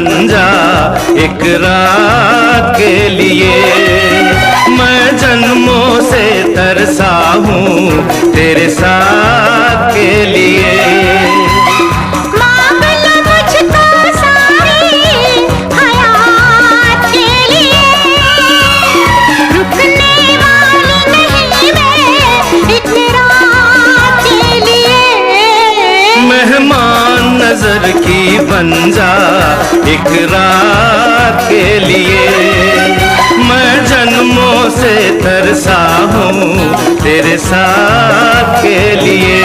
बन जा एक रात के लिए। मैं जन्मों से तरसा हूँ तेरे साथ के लिए। नजर की बन जा एक रात के लिए। मैं जन्मों से तरसा हूँ तेरे साथ के लिए।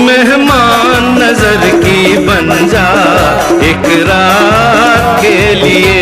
मेहमान नजर की बन जा एक रात के लिए।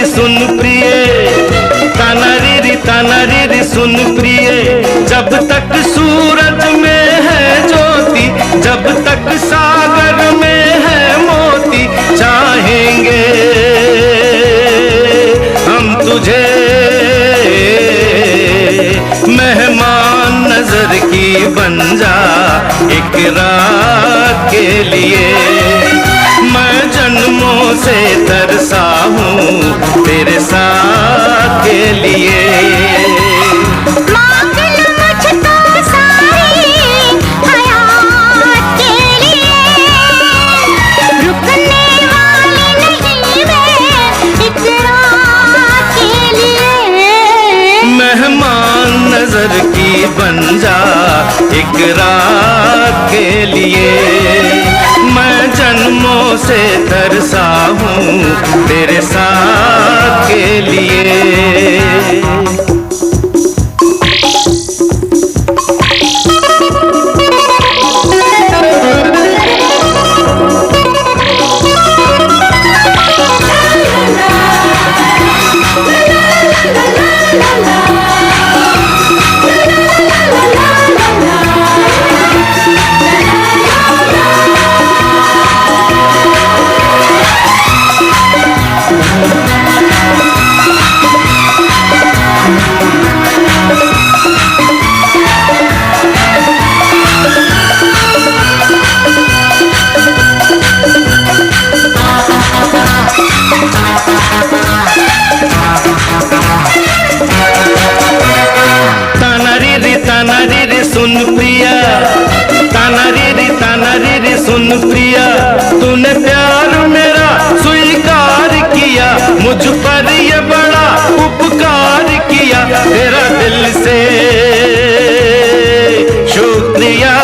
सुन प्रिय, ताना री सुन प्रिय, जब तक सूरज में है ज्योति, जब तक सागर में है मोती, चाहेंगे हम तुझे मेहमान नजर की बन जा एक रात के लिए। मैं जन्मों से तरसा हूँ तेरे साथ के लिए। मेहमान नजर की बन जा एक रात के लिए। मैं जन्मों से तरसा हूँ तेरे साथ के लिए। सुन प्रिया, ताना री सुन प्रिया, तूने प्यार मेरा स्वीकार किया, मुझ पर ये बड़ा उपकार किया, तेरा दिल से शुक्रिया।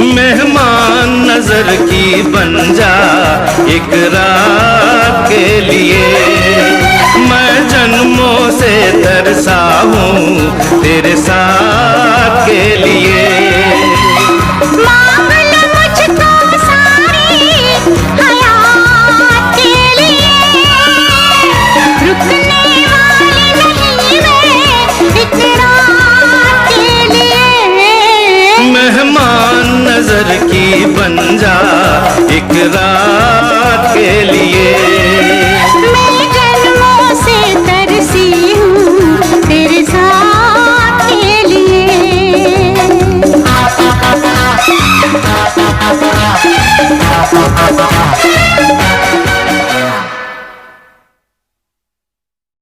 मेहमान नजर की बन जा एक रात के लिए। मैं से तरसा हूँ तेरे साथ के लिए। मांग ले मुझको सारी हयात के लिए, रुकने वाली नहीं मैं एक रात के लिए। मेहमान नजर की बन जा एक रात के लिए।